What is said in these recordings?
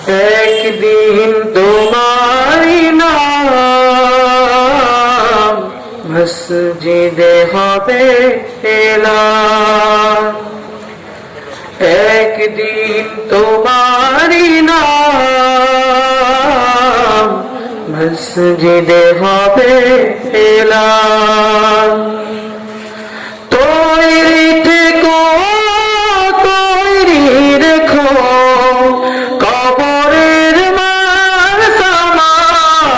একদিন তোমারি নাম মসজিদে হবে এলান। একদিন তোমারি নাম মসজিদে হবে এলান। তৈরি থেকো, তৈরি রেখো কবরের মার সামান।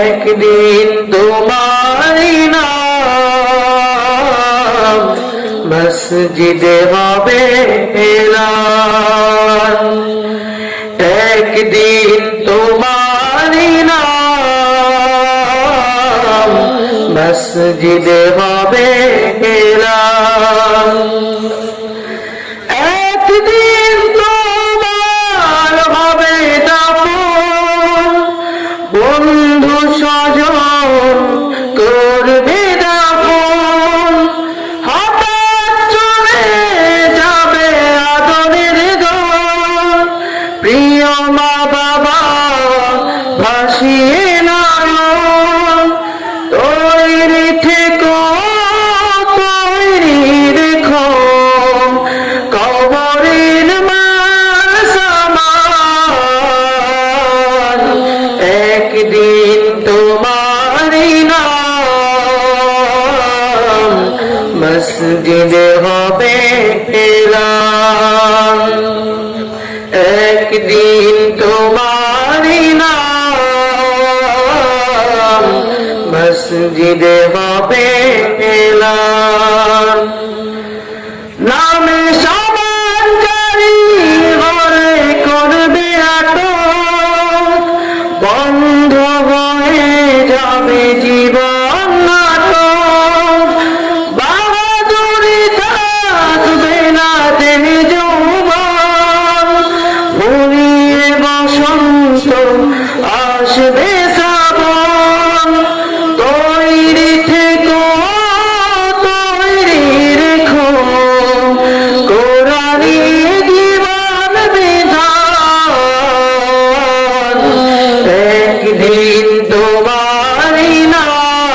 একদিন তোমারি নাম মসজিদে হবে এলান। একদিন তোমারি নাম মসজিদে হবে এলান। একদিন তোমার হবে দাফন, বন্ধু স্বজন করবে দাফন। হঠাৎ চলে যাবে আদরের দল, প্রিয় মা বাবা ভাসিয়ে নয়ন। তৈরি থেকো, তৈরি রেখো কবরের মার সামান। একদিন তোমারি নাম মসজিদে হবে এলান। একদিন তোমারি নাম মসজিদে হবে এলান। নামে সবার জারি ঘরে করবে আটক, বন্ধ হয়ে যাবে জীবন নাটক। বাহাদুরি থাকবে না দেহে যৌবন, ফুরিয়ে বসন্ত আসবে শ্রাবণ। তৈরি থেকো, তৈরি রেখো কোরআনি জীবন বিধান। একদিন তোমারি নাম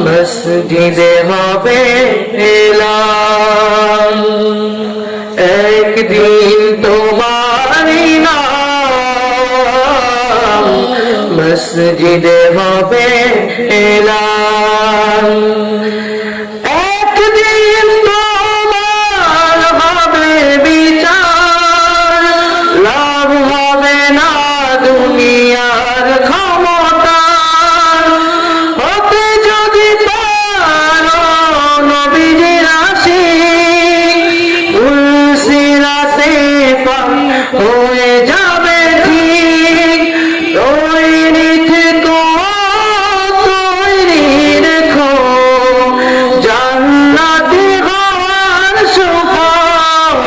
মসজিদে হবে এলান। একদিন তোমারি নাম মসজিদে হবে এলান। একদিন তোমার হবে বিচার, লাভ হবে না দুনিয়ার ক্ষমতা। হতে যদি পারো নবীজির আশিক, উলসিরাতে পার হয়ে যাবে ঠিক। তৈরি থেকো, তৈরি রেখো জান্নাতি হওয়ার সুফল।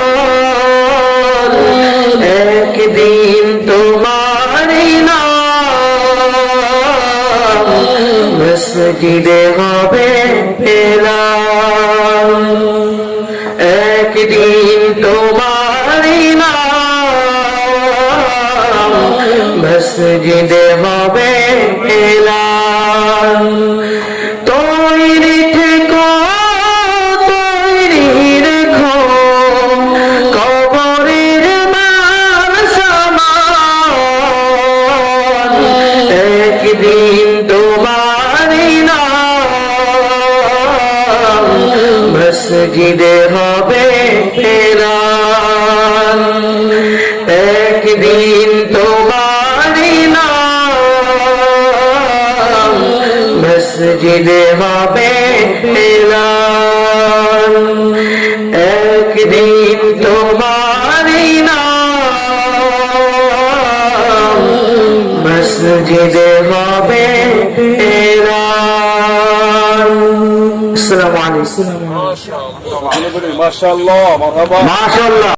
একদিন তোমারি নাম মসজিদে হবে এলান। একদিন তোমারি নাম মসজিদে হবে এলান। তৈরি থেকো, তৈরি রেখো কবরের মার সামান। একদিন তোমারি নাম মসজিদে হবে এলান। একদিন তোমারি নাম মসজিদে হবে এলান। একদিন তোমারি নাম মসজিদে হবে এলান। আসসালামু আলাইকুম। মাশাআল্লাহ, মারহাবা। মাশাআল্লাহ।